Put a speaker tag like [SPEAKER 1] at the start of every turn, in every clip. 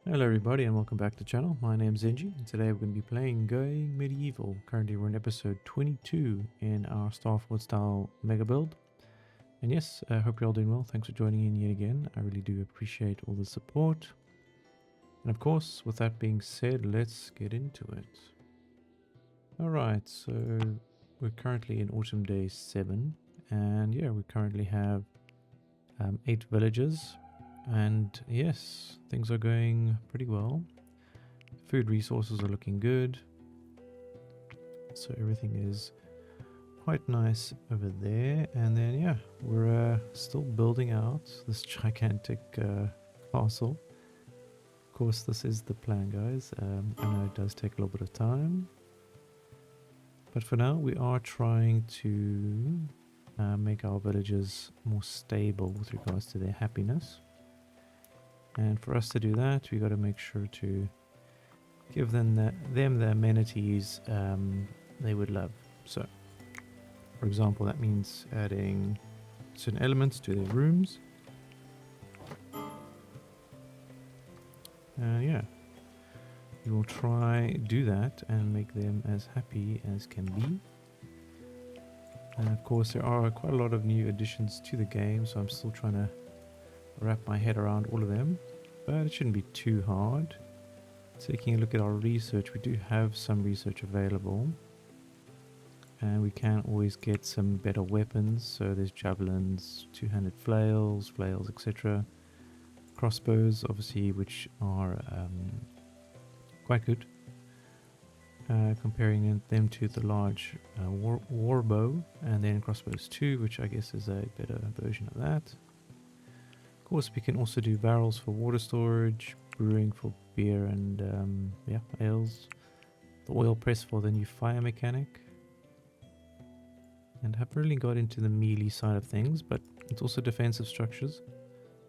[SPEAKER 1] Hello everybody and welcome back to the channel. My name's Zenji and today we're going to be playing Going Medieval. Currently we're in episode 22 in our Starfort style mega build. And yes, I hope you're all doing well. Thanks for joining in yet again. I really do appreciate all the support. And of course, with that being said, let's get into it. Alright, so we're currently in Autumn Day 7. And yeah, we currently have 8 villages. And yes, things are going pretty well. Food resources are looking good. So everything is quite nice over there. And then yeah, we're still building out this gigantic castle. Of course, this is the plan, guys. I know it does take a little bit of time. But for now, we are trying to make our villagers more stable with regards to their happiness. And for us to do that, we got to make sure to give them the amenities they would love. So, for example, that means adding certain elements to their rooms. Yeah, we will try do that and make them as happy as can be. And of course, there are quite a lot of new additions to the game, so I'm still trying to wrap my head around all of them, but it shouldn't be too hard. Taking a look at our research, we do have some research available, and we can always get some better weapons. So there's javelins, two-handed flails, etc. Crossbows, obviously, which are quite good. Comparing them to the large war bow, and then crossbows 2, which I guess is a better version of that. Of course, we can also do barrels for water storage, brewing for beer and yeah, ales, the oil press for the new fire mechanic. And haven't really got into the melee side of things, but it's also defensive structures.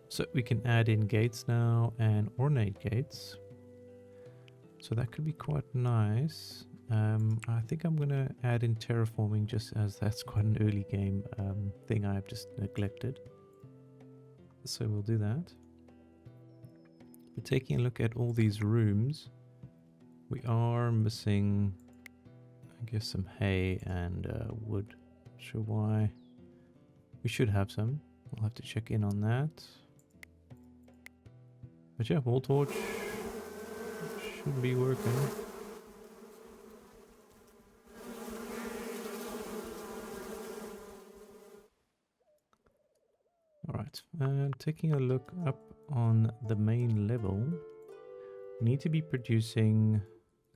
[SPEAKER 1] So we can add in gates now and ornate gates. So that could be quite nice. I think I'm going to add in terraforming, just as that's quite an early game thing I've just neglected. So we'll do that. But taking a look at all these rooms, we are missing, I guess, some hay and wood. Not sure why. We should have some. We'll have to check in on that. But yeah, wall torch should be working. Alright, and taking a look up on the main level, we need to be producing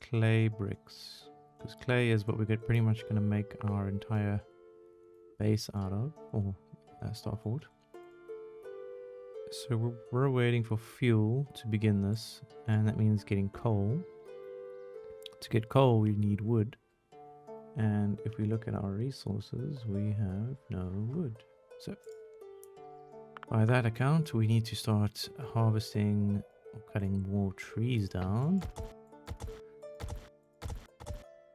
[SPEAKER 1] clay bricks, because clay is what we're pretty much going to make our entire base out of, or Starfort. So we're waiting for fuel to begin this, and that means getting coal. To get coal, we need wood, and if we look at our resources, we have no wood. So by that account, we need to start harvesting or cutting more trees down.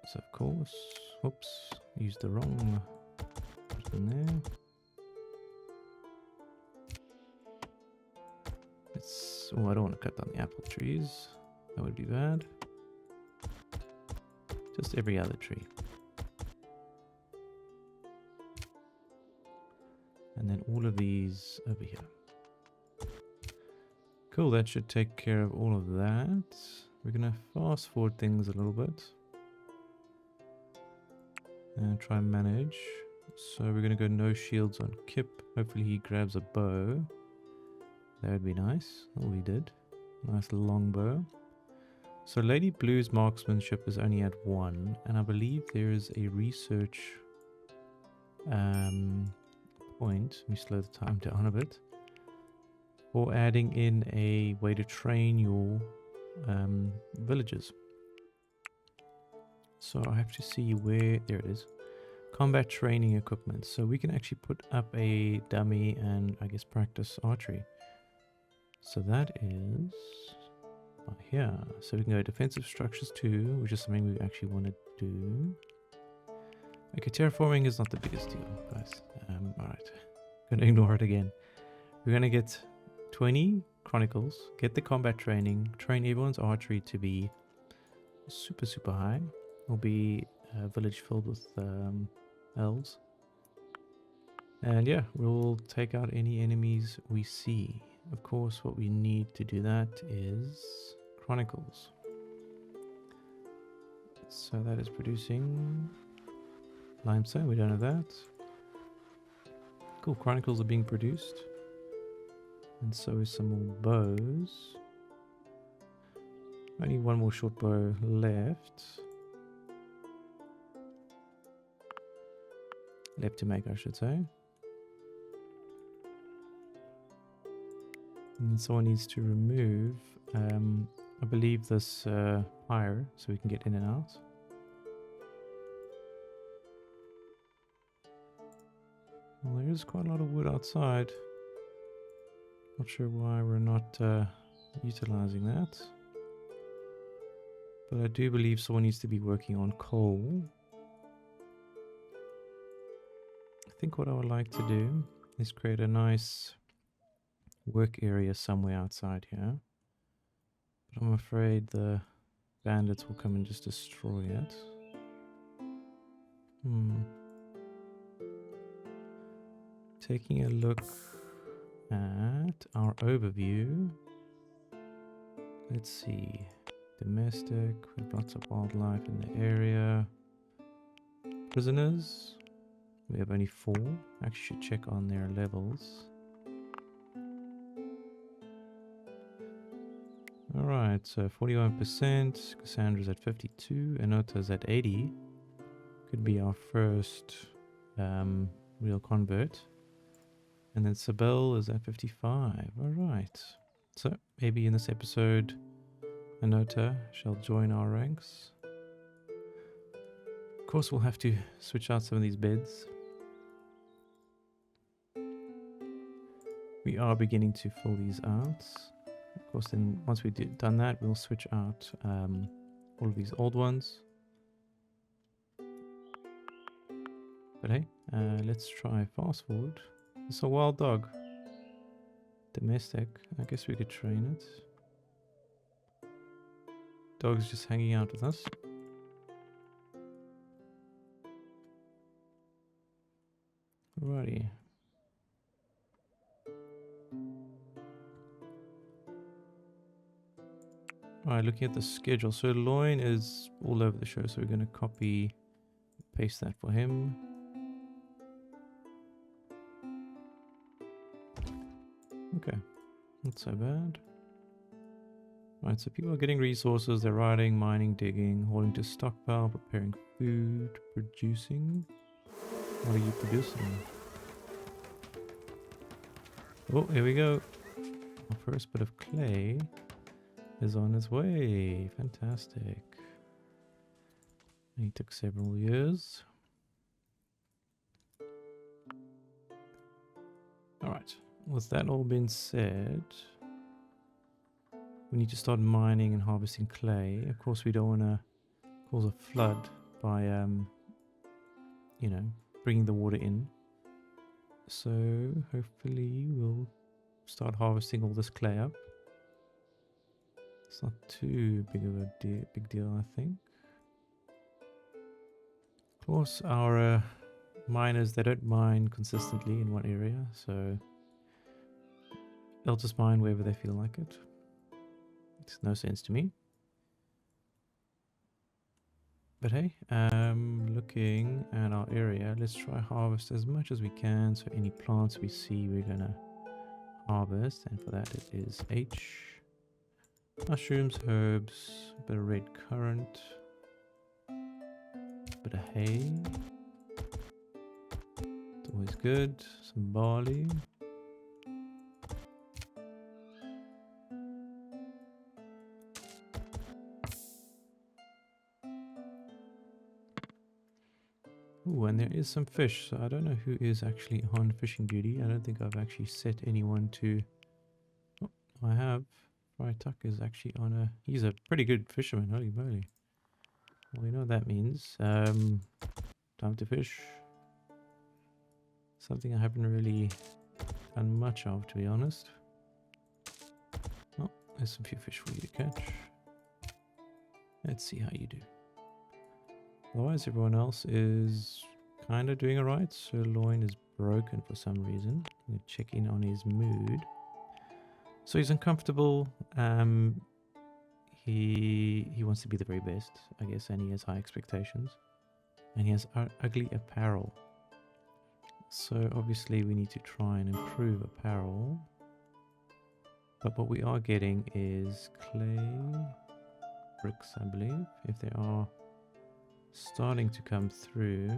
[SPEAKER 1] So of course, whoops, used the wrong button there. Oh, I don't want to cut down the apple trees. That would be bad. Just every other tree. And then all of these over here. Cool, that should take care of all of that. We're going to fast forward things a little bit. And try and manage. So we're going to go no shields on Kip. Hopefully he grabs a bow. That would be nice. Oh, he did. Nice long bow. So Lady Blue's marksmanship is only at 1. And I believe there is a research point. Let me slow the time down a bit. Or adding in a way to train your villagers. So I have to see where, there it is. Combat training equipment. So we can actually put up a dummy and I guess practice archery. So that is here. So we can go defensive structures 2, which is something we actually want to do. Okay, terraforming is not the biggest deal, guys. Alright. Gonna ignore it again. We're gonna get 20 Chronicles. Get the combat training. Train everyone's archery to be super high. Will be a village filled with elves. And yeah, we'll take out any enemies we see. Of course, what we need to do that is Chronicles. So that is producing limestone. We don't have that. Cool, Chronicles are being produced. And so is some more bows. Only one more short bow left. Left to make, I should say. And someone needs to remove, I believe, this pyre so we can get in and out. Well, there is quite a lot of wood outside. Not sure why we're not utilizing that. But I do believe someone needs to be working on coal. I think what I would like to do is create a nice work area somewhere outside here. But I'm afraid the bandits will come and just destroy it. Taking a look at our overview. Let's see. Domestic, with lots of wildlife in the area. Prisoners, we have only 4. Actually should check on their levels. Alright, so 41%, Cassandra's at 52, Anota's at 80. Could be our first real convert. And then Sabel is at 55. Alright. So maybe in this episode Anota shall join our ranks. Of course we'll have to switch out some of these beds. We are beginning to fill these out. Of course then once we've done that we'll switch out all of these old ones. But hey, let's try fast forward. It's a wild dog. Domestic. I guess we could train it. Dog's just hanging out with us. Alrighty. Alright, looking at the schedule. So Loin is all over the show, so we're going to copy, paste that for him. Okay, not so bad. Right, so people are getting resources, they're riding, mining, digging, hauling to stockpile, preparing food, producing. What are you producing? Oh, here we go. Our first bit of clay is on its way. Fantastic. It took several years. Alright, with that all being said, we need to start mining and harvesting clay. Of course, we don't want to cause a flood by, you know, bringing the water in. So hopefully we'll start harvesting all this clay up. It's not too big of a big deal, I think. Of course, our miners, they don't mine consistently in one area, so they'll just mine wherever they feel like it. Makes no sense to me. But hey, looking at our area, let's try harvest as much as we can. So any plants we see, we're gonna harvest, and for that it is H. Mushrooms, herbs, a bit of red currant, a bit of hay. It's always good. Some barley. Ooh, and there is some fish, so I don't know who is actually on fishing duty. I don't think I've actually set anyone to... Oh, I have. Fried Tuck is actually on a... He's a pretty good fisherman, holy moly. Well, you know what that means. Time to fish. Something I haven't really done much of, to be honest. There's some few fish for you to catch. Let's see how you do. Otherwise, everyone else is kind of doing alright. Sirloin is broken for some reason. I'm going to check in on his mood. So he's uncomfortable. He wants to be the very best, I guess, and he has high expectations. And he has ugly apparel. So obviously we need to try and improve apparel. But what we are getting is clay bricks, I believe. If they are starting to come through.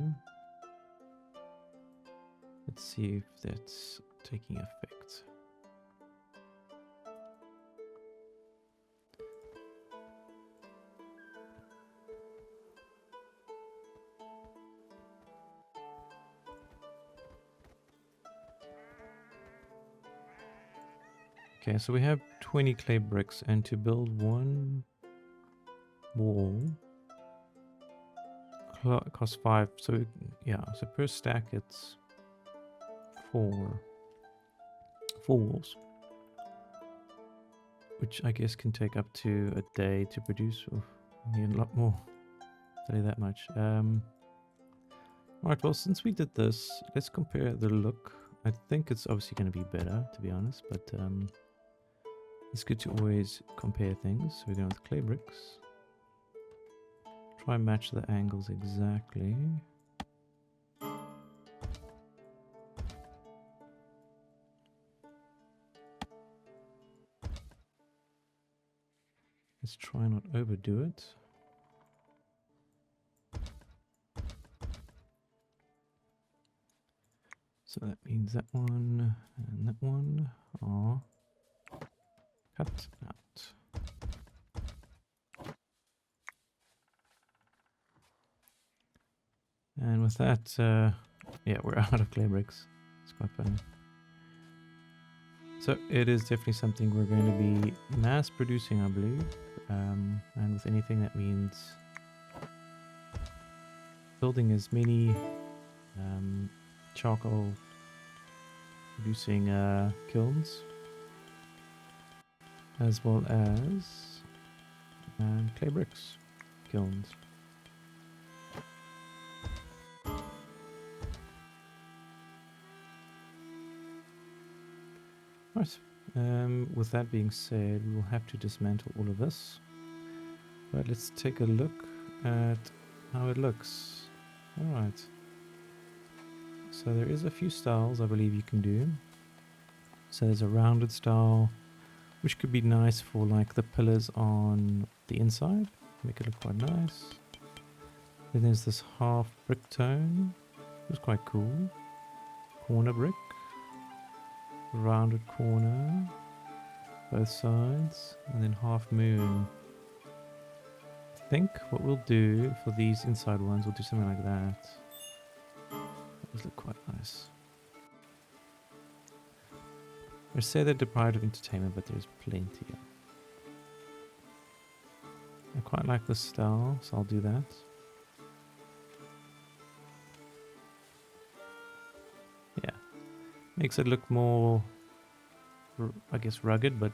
[SPEAKER 1] Let's see if that's taking effect. Okay, so we have 20 clay bricks, and to build one wall costs 5. So yeah, so per stack it's 4 walls, which I guess can take up to a day to produce. Or need a lot more. Tell you that much. Alright, well, since we did this, let's compare the look. I think it's obviously going to be better, to be honest, but it's good to always compare things. So we're going with clay bricks. Try and match the angles exactly. Let's try not overdo it. So that means that one and that one are cut out. And with that, yeah, we're out of clay bricks. It's quite funny. So it is definitely something we're going to be mass producing, I believe. And with anything, that means building as many charcoal producing kilns, as well as clay bricks kilns. Right. With that being said, we will have to dismantle all of this. But let's take a look at how it looks. Alright. So there is a few styles I believe you can do. So there's a rounded style, which could be nice for like the pillars on the inside. Make it look quite nice. Then there's this half brick tone. It's quite cool. Corner brick. Rounded corner. Both sides. And then half moon. I think what we'll do for these inside ones, we'll do something like that. Those look quite nice. They say they're deprived of entertainment, but there's plenty. I quite like this style, so I'll do that. Yeah. Makes it look more, I guess, rugged, but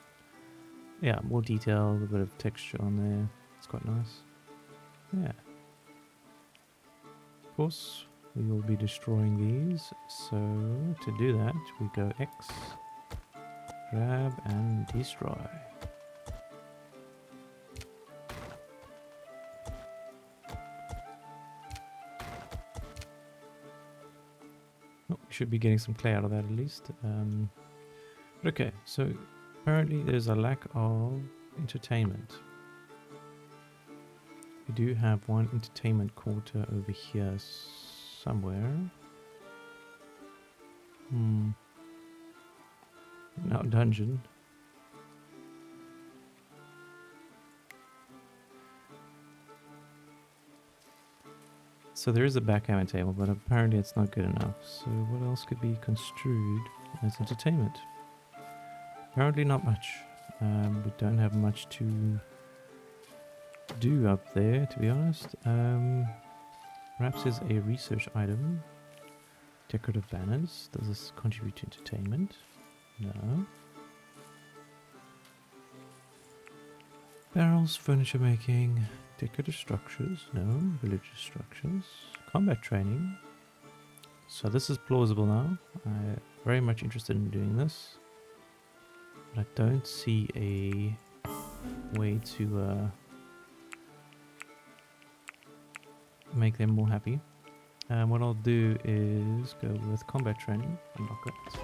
[SPEAKER 1] yeah, more detail, a bit of texture on there. It's quite nice. Yeah. Of course, we will be destroying these. So to do that, we go X, grab and destroy. Oh, we should be getting some clay out of that at least. Okay, so apparently there's a lack of entertainment. We do have one entertainment quarter over here somewhere. In our dungeon. So there is a backgammon table, but apparently it's not good enough. So what else could be construed as entertainment? Apparently not much. We don't have much to do up there, to be honest. Perhaps there's a research item. Decorative banners. Does this contribute to entertainment? No. Barrels, furniture making, decorative structures, no, religious structures, combat training. So this is plausible now. I'm very much interested in doing this. But I don't see a way to make them more happy. What I'll do is go with combat training, unlock it.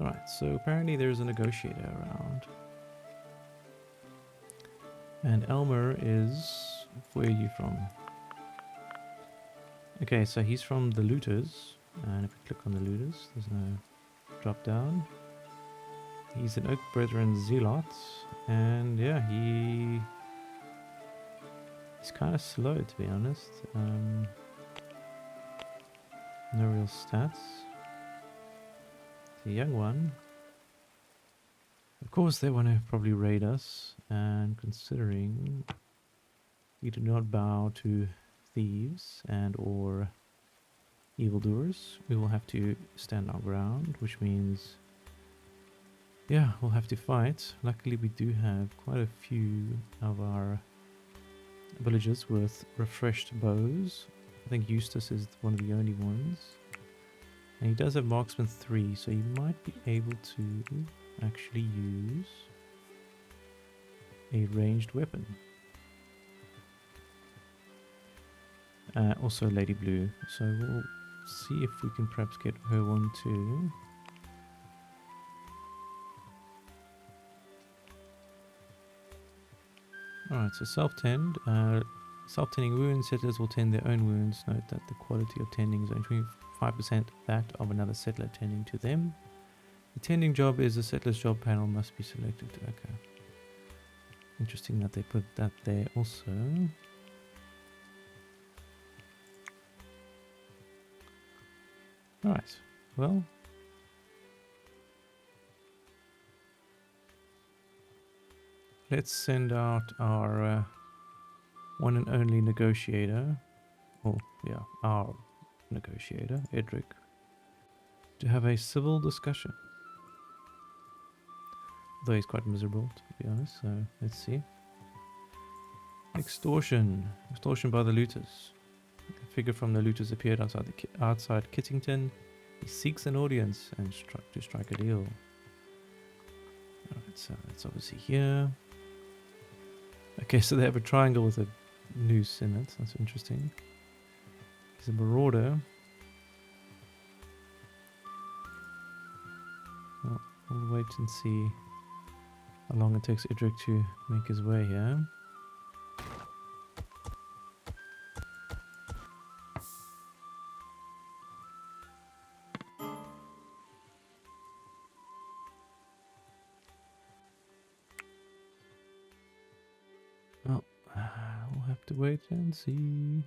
[SPEAKER 1] Alright, so apparently there's a negotiator around. And Elmer is... where are you from? Okay, so he's from the looters. And if we click on the looters, there's no drop down. He's an Oak Brethren Zealot. And yeah, he's kind of slow, to be honest. No real stats. The young one. Of course, they want to probably raid us. And considering we do not bow to thieves and or evildoers, we will have to stand our ground, which means, yeah, we'll have to fight. Luckily, we do have quite a few of our villagers with refreshed bows. I think Eustace is one of the only ones. And he does have marksman 3, so he might be able to actually use a ranged weapon. Also Lady Blue, so we'll see if we can perhaps get her one too. Alright, so self-tend. Self-tending wounds, settlers will tend their own wounds. Note that the quality of tending is only 25% that of another settler tending to them. The tending job is a settler's job panel must be selected. Okay. Interesting that they put that there also. Alright, well. Let's send out our one and only negotiator. Oh, yeah, our negotiator, Edric, to have a civil discussion. Though he's quite miserable, to be honest, so let's see. Extortion. Extortion by the looters. A figure from the looters appeared outside Kittington. He seeks an audience and to strike a deal. Alright, so that's obviously here. Okay, so they have a triangle with a noose in it. That's interesting. He's a marauder. Well, we'll wait and see how long it takes Edric to make his way here. Well, we'll have to wait and see.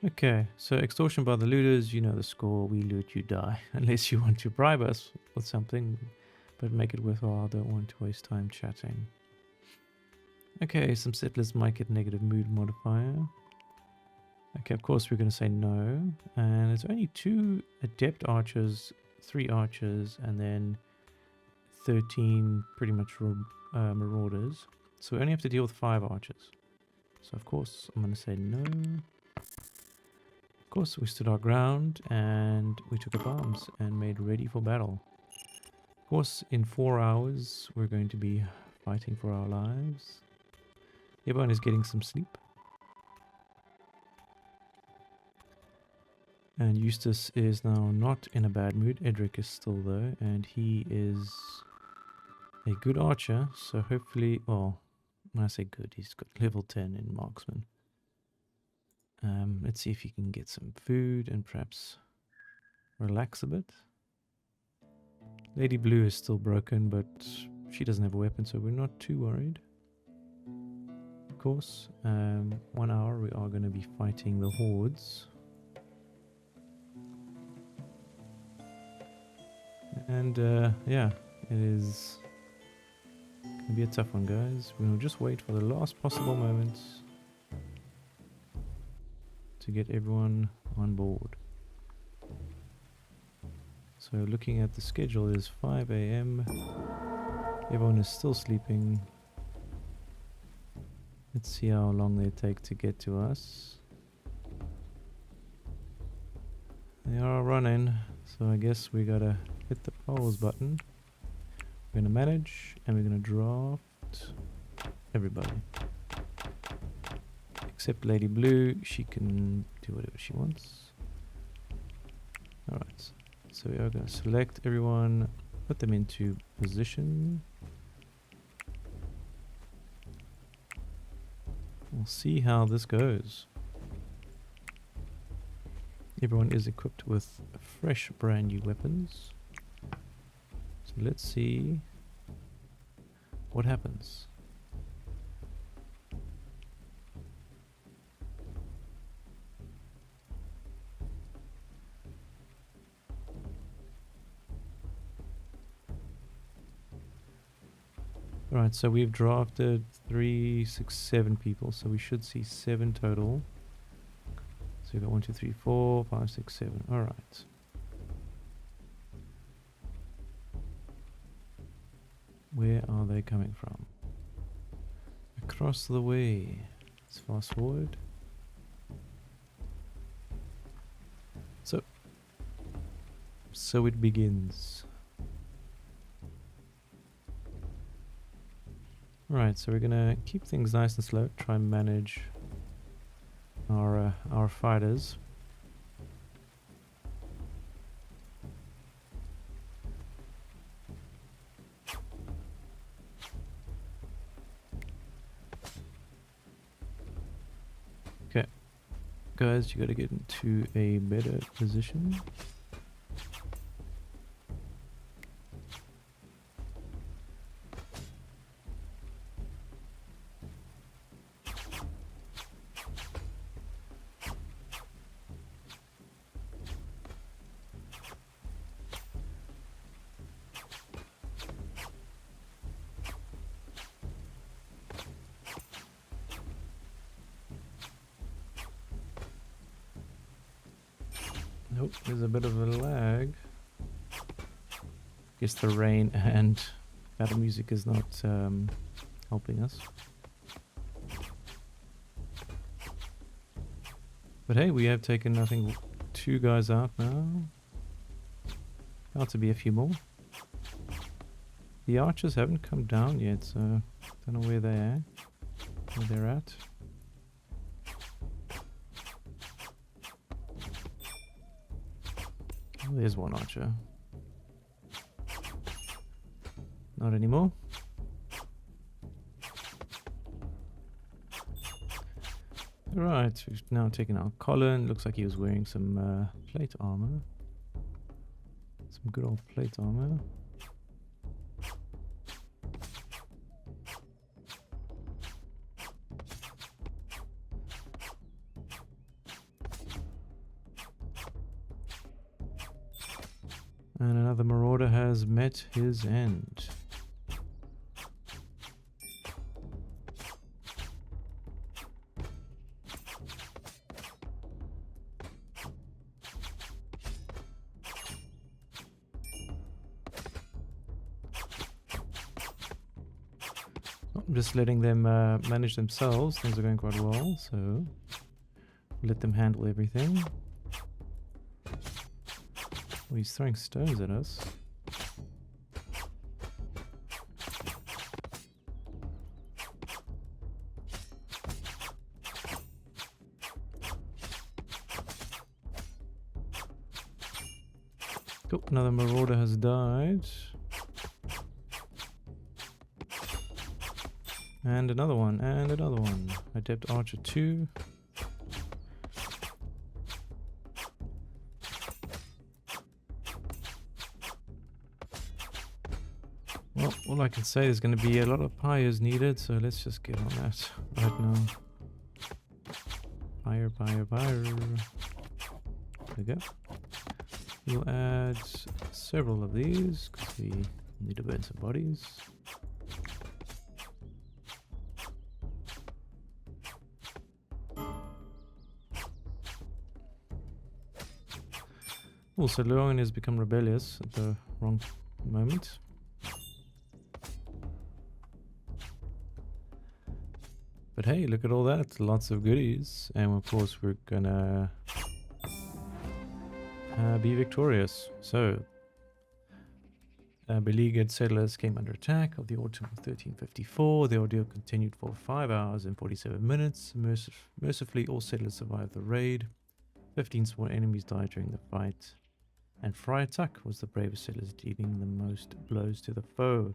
[SPEAKER 1] Okay, so extortion by the looters, you know the score. We loot, you die. Unless you want to bribe us with something, but make it worthwhile. I don't want to waste time chatting. Okay, some settlers might get negative mood modifier. Okay, of course we're going to say no. And it's only 2 adept archers, 3 archers, and then 13 pretty much marauders. So we only have to deal with 5 archers. So of course I'm going to say no. Of course we stood our ground and we took up arms and made ready for battle. Of course in 4 hours we're going to be fighting for our lives. Everyone is getting some sleep. And Eustace is now not in a bad mood. Edric is still though, and he is a good archer, so hopefully, well, when I say good, he's got level 10 in marksman. Let's see if he can get some food and perhaps relax a bit. Lady Blue is still broken, but she doesn't have a weapon, so we're not too worried. Of course, 1 hour we are going to be fighting the hordes. And yeah, it is going to be a tough one, guys. We'll just wait for the last possible moments to get everyone on board. So looking at the schedule, it is 5 AM. Everyone is still sleeping. Let's see how long they take to get to us. They are running, so I guess we gotta hit the pause button. We're gonna manage, and we're gonna draft everybody. Except Lady Blue, she can do whatever she wants. Alright, so we are gonna select everyone, put them into position. We'll see how this goes. Everyone is equipped with fresh brand new weapons. So let's see what happens. Right, so we've drafted 3, 6, 7 people, so we should see 7 total. So we've got 1, 2, 3, 4, 5, 6, 7. Alright. Where are they coming from? Across the way. Let's fast forward. So it begins. Right, so we're gonna keep things nice and slow, try and manage our fighters. Okay, guys, you gotta get into a better position. Nope, there's a bit of a lag. Guess the rain and battle music is not helping us. But hey, we have taken, I think, 2 guys out now. About to be a few more. The archers haven't come down yet, so don't know where they are, where they're at. Oh, there's one archer. Not anymore. Right, we've now taken out Culling. Looks like he was wearing some plate armor. Some good old plate armor. And another marauder has met his end. I'm just letting them manage themselves. Things are going quite well, so let them handle everything. Oh, he's throwing stones at us. Oh, another marauder has died. And another one, and another one. Adept Archer 2. Well, all I can say is going to be a lot of pyres needed, so let's just get on that right now. Pyre. There we go. We'll add several of these, because we need to burn some bodies. Also, Luogan has become rebellious at the wrong moment. But hey, look at all that. Lots of goodies. And of course, we're gonna be victorious. So, beleaguered settlers came under attack of the autumn of 1354. The ordeal continued for 5 hours and 47 minutes. Mercifully, all settlers survived the raid. 15 sworn enemies died during the fight. And Friar Tuck was the bravest settlers, dealing the most blows to the foe.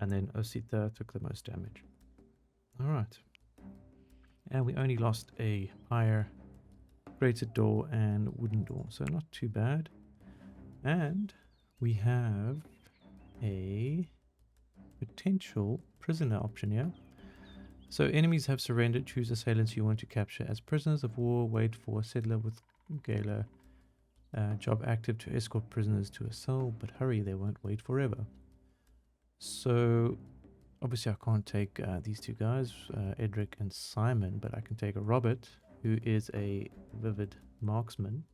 [SPEAKER 1] And then Osita took the most damage. Alright. And we only lost a pyre, grated door, and wooden door. So not too bad. And we have a potential prisoner option here. So enemies have surrendered. Choose assailants you want to capture as prisoners of war. Wait for a settler with Gala. Job active to escort prisoners to a cell, but hurry, they won't wait forever. So obviously I can't take these two guys, Edric and Simon, but I can take a Robert, who is a vivid marksman.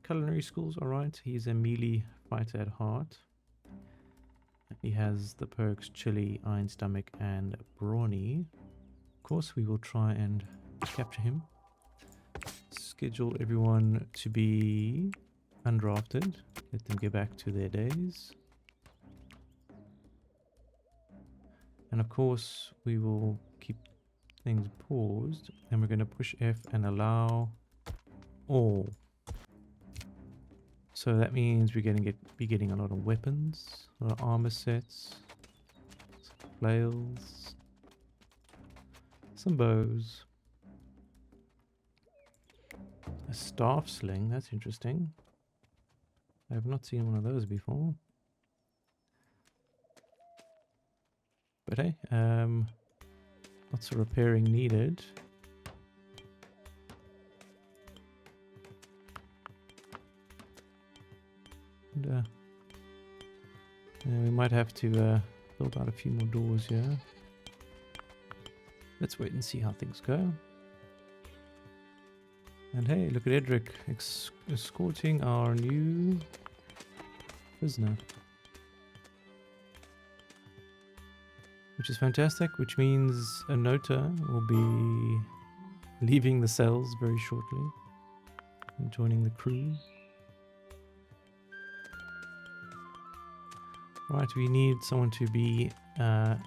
[SPEAKER 1] Culinary skills, alright. He's a melee fighter at heart. He has the perks Chili, Iron Stomach, and Brawny. Of course, we will try and capture him. Schedule everyone to be undrafted. Let them get back to their days. And of course, we will keep things paused. And we're going to push F and allow all. So that means we're going to be getting a lot of weapons, a lot of armor sets, some flails, some bows, a staff sling. That's interesting. I have not seen one of those before. But hey, lots of repairing needed. And we might have to build out a few more doors here. Let's wait and see how things go. And hey, look at Edric escorting our new prisoner. Which is fantastic, which means Anota will be leaving the cells very shortly and joining the crew. Right, we need someone to be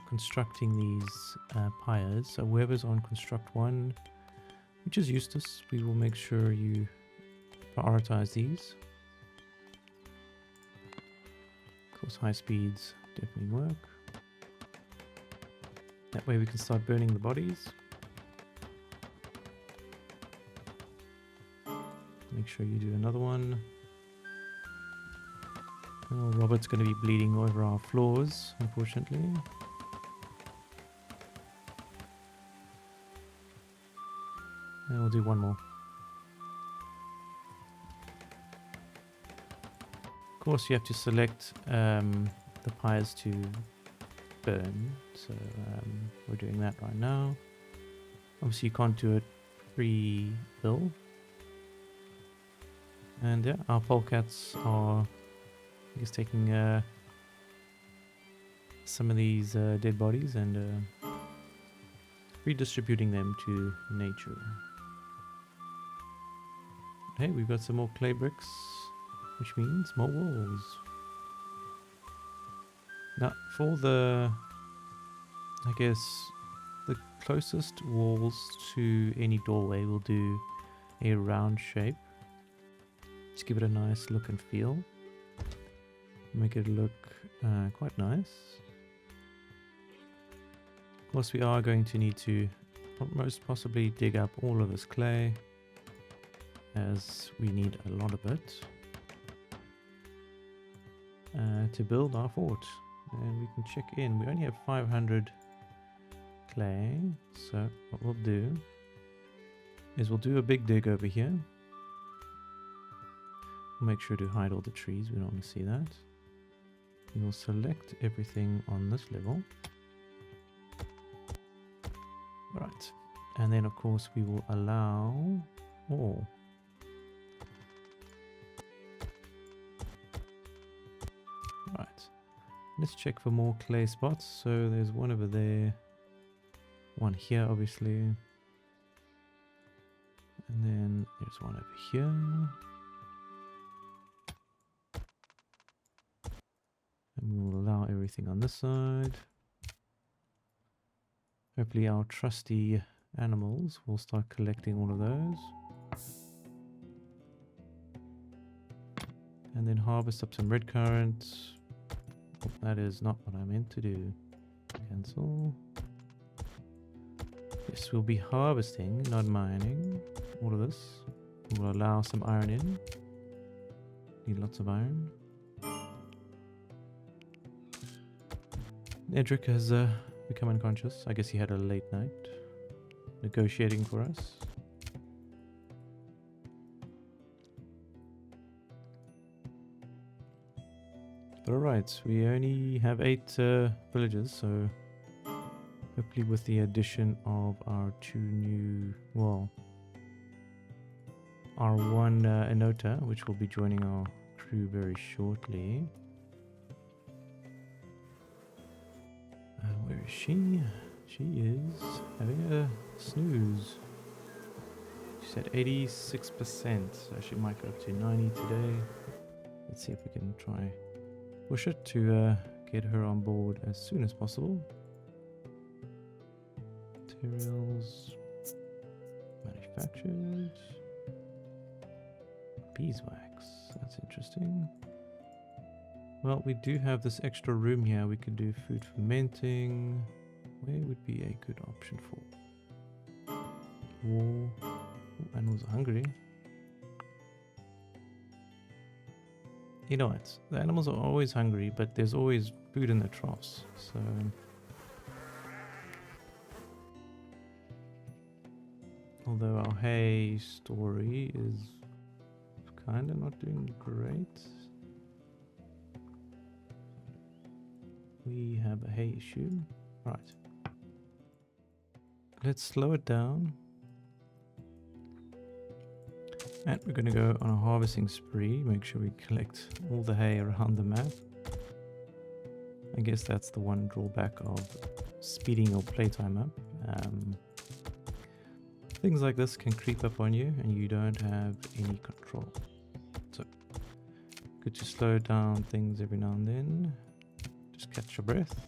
[SPEAKER 1] constructing these pyres. So whoever's on construct 1, which is Eustace, we will make sure you prioritize these. Of course, high speeds definitely work. That way we can start burning the bodies. Make sure you do another one. Oh, Robert's going to be bleeding over our floors, unfortunately. And we'll do one more. Of course, you have to select the pyres to burn. So we're doing that right now. Obviously, you can't do it pre-build. And yeah, our polecats are, I guess, taking some of these dead bodies and redistributing them to nature. Hey, we've got some more clay bricks, which means more walls. Now, for the, I guess, the closest walls to any doorway, we'll do a round shape. Just give it a nice look and feel. Make it look quite nice. Of course, we are going to need to most possibly dig up all of this clay, as we need a lot of it to build our fort. And we can check in. We only have 500 clay, so what we'll do is we'll do a big dig over here. Make sure to hide all the trees, we don't want to see that. We will select everything on this level. Right, and then of course we will allow all. Right, let's check for more clay spots. So there's one over there. One here, obviously. And then there's one over here. And we will allow everything on this side. Hopefully our trusty animals will start collecting all of those. And then harvest up some red currant. Oh, that is not what I meant to do. Cancel. Yes, we'll be harvesting, not mining, all of this. We'll allow some iron in. Need lots of iron. Edric has become unconscious. I guess he had a late night negotiating for us. But alright, we only have 8 villagers, so hopefully with the addition of our 2 new, well, our 1 Enota, which will be joining our crew very shortly. Where is she? She is having a snooze. She's at 86%, so she might go up to 90 today. Let's see if we can try push it to get her on board as soon as possible. Materials manufactured. Beeswax, that's interesting. Well, we do have this extra room here. We could do food fermenting. Where would be a good option for? War. Ooh, animals are hungry. You know what? The animals are always hungry, but there's always food in the troughs. So although our hay story is kind of not doing great, we have a hay issue. Right. Let's slow it down. And we're going to go on a harvesting spree. Make sure we collect all the hay around the map. I guess that's the one drawback of speeding your playtime up. Things like this can creep up on you and you don't have any control. So, good to slow down things every now and then. Just catch your breath.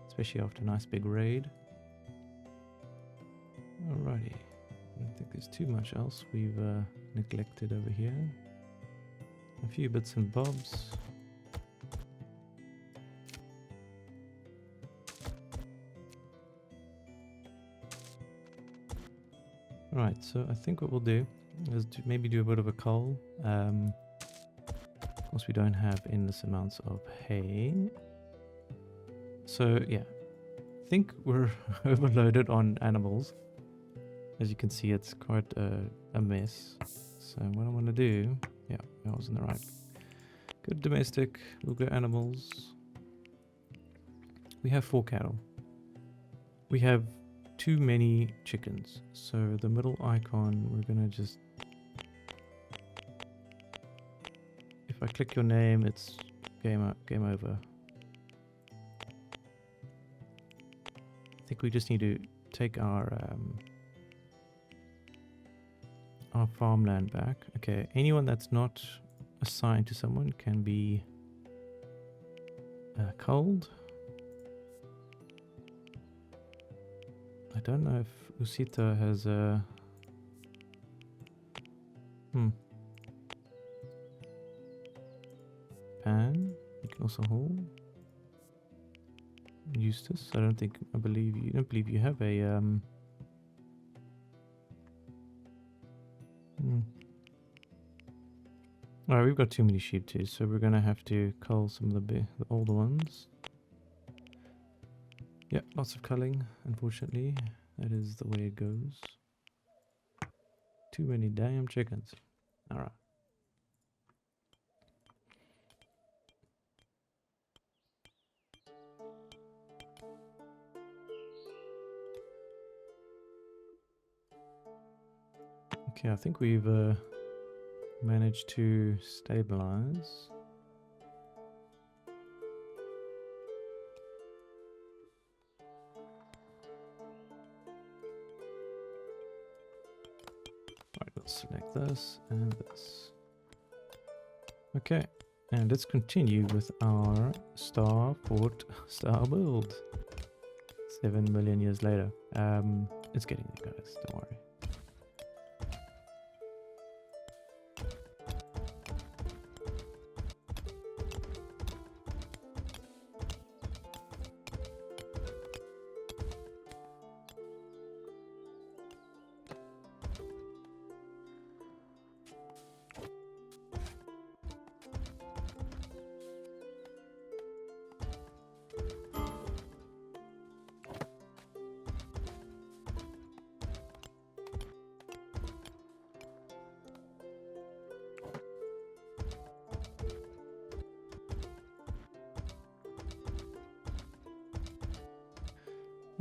[SPEAKER 1] Especially after a nice big raid. Alrighty. I don't think there's too much else we've neglected over here. A few bits and bobs. Right, so I think what we'll do is maybe do a bit of a cull. Of course we don't have endless amounts of hay. So yeah, I think we're overloaded on animals. As you can see, it's quite a mess. So what I want to do, yeah, I was in the right. Go domestic, we'll go animals. We have 4 cattle. We have too many chickens. So the middle icon, we're going to just... If I click your name, it's game over. I think we just need to take our farmland back. Okay, anyone that's not assigned to someone can be culled. I don't know if Usita has a... Pan, you can also haul. Eustace, I don't believe you have a Alright, we've got too many sheep too, so we're gonna have to cull some of the older ones. Yeah, lots of culling, unfortunately. That is the way it goes. Too many damn chickens. Alright. Okay, I think we've managed to stabilize. We'll select this and this. Okay, and let's continue with our starport style build. 7 million years later. It's getting there, guys. Don't worry.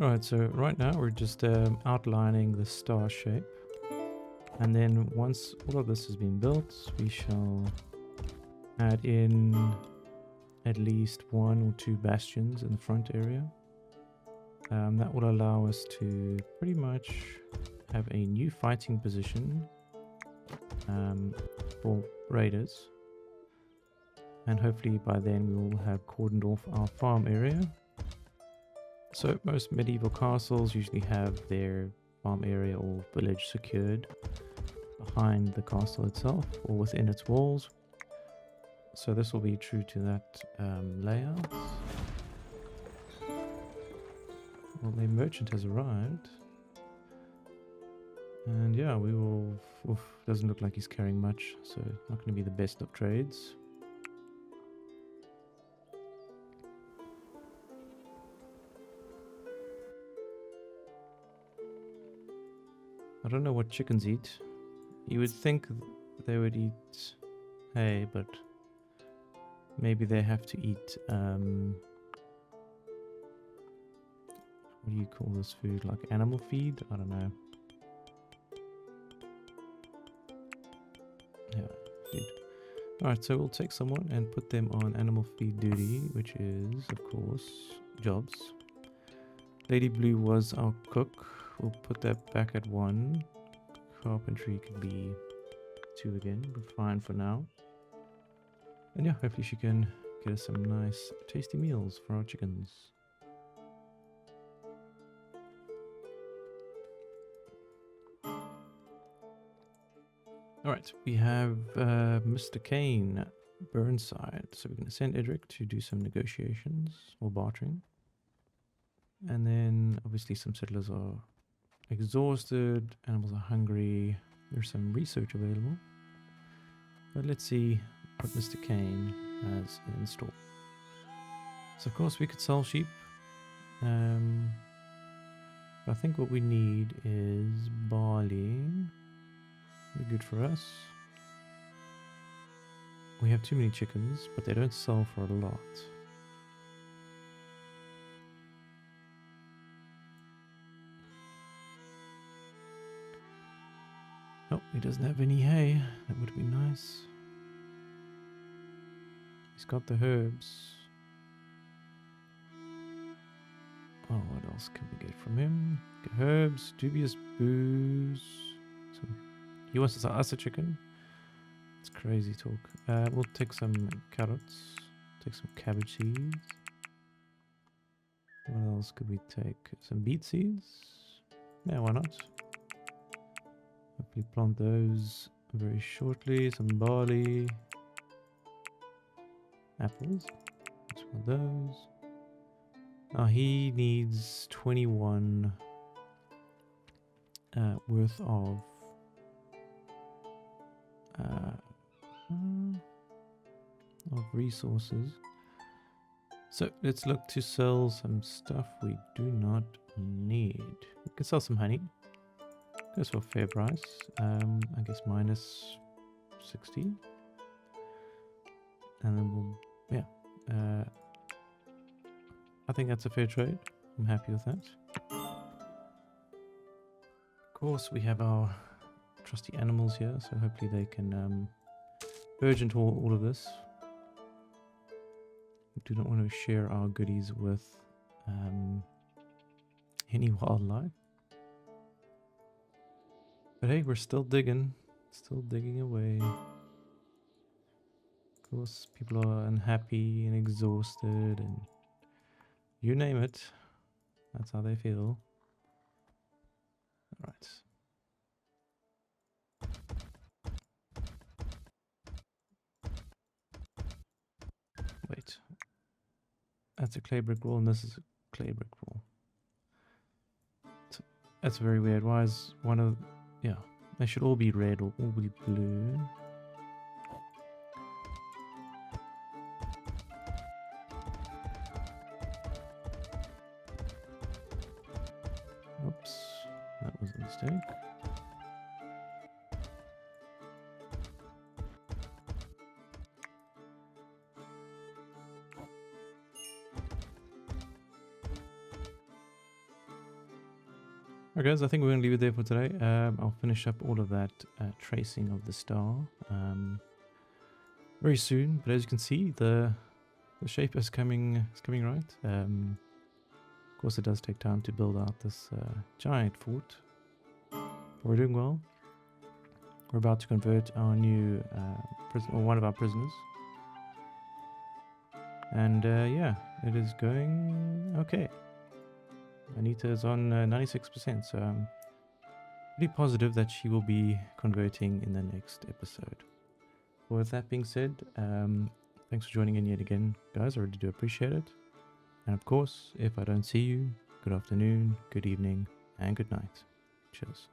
[SPEAKER 1] Alright, so right now we're just outlining the star shape. And then once all of this has been built, we shall add in at least 1 or 2 bastions in the front area. That will allow us to pretty much have a new fighting position for raiders. And hopefully by then we will have cordoned off our farm area. So most medieval castles usually have their farm area or village secured behind the castle itself or within its walls. So this will be true to that layout. Well, the merchant has arrived. And yeah, we will... doesn't look like he's carrying much, so not going to be the best of trades. I don't know what chickens eat. You would think they would eat hay, but maybe they have to eat, what do you call this food? Like animal feed? I don't know. Yeah, feed. Alright, so we'll take someone and put them on animal feed duty, which is, of course, jobs. Lady Blue was our cook. We'll put that back at 1. Carpentry could be 2 again. We're fine for now. And yeah, hopefully she can get us some nice tasty meals for our chickens. Alright, we have Mr. Kane Burnside. So we're going to send Edric to do some negotiations or bartering. And then obviously some settlers are exhausted, animals are hungry, there's some research available. But let's see what Mr. Kane has in store. So of course we could sell sheep. But I think what we need is barley. Be good for us. We have too many chickens, but they don't sell for a lot. Oh, he doesn't have any hay. That would be nice. He's got the herbs. Oh, what else can we get from him? Get herbs, dubious booze. He wants to sell us a chicken. It's crazy talk. We'll take some carrots. Take some cabbage seeds. What else could we take? Some beet seeds? Yeah, why not? Hopefully plant those very shortly. Some barley. Apples. That's one of those. Now he needs 21 worth of resources. So let's look to sell some stuff we do not need. We can sell some honey. Goes for a fair price. I guess minus 60. And then we'll, yeah. I think that's a fair trade. I'm happy with that. Of course, we have our trusty animals here, so hopefully they can urgent all of this. We do not want to share our goodies with any wildlife. But hey, we're still digging. Still digging away. Of course, people are unhappy and exhausted and you name it. That's how they feel. Alright. Wait. That's a clay brick wall and this is a clay brick wall. That's very weird. Why is one of... Yeah. They should all be red or all be blue. Oops. That was a mistake. Alright guys, I think we're going to leave it there for today. I'll finish up all of that tracing of the star very soon. But as you can see, the shape is coming right. Of course, it does take time to build out this giant fort. But we're doing well. We're about to convert our new or one of our prisoners. And yeah, it is going okay. Anita is on 96%, so I'm pretty positive that she will be converting in the next episode. Well, with that being said, thanks for joining in yet again, guys. I really do appreciate it. And of course, if I don't see you, good afternoon, good evening, and good night. Cheers.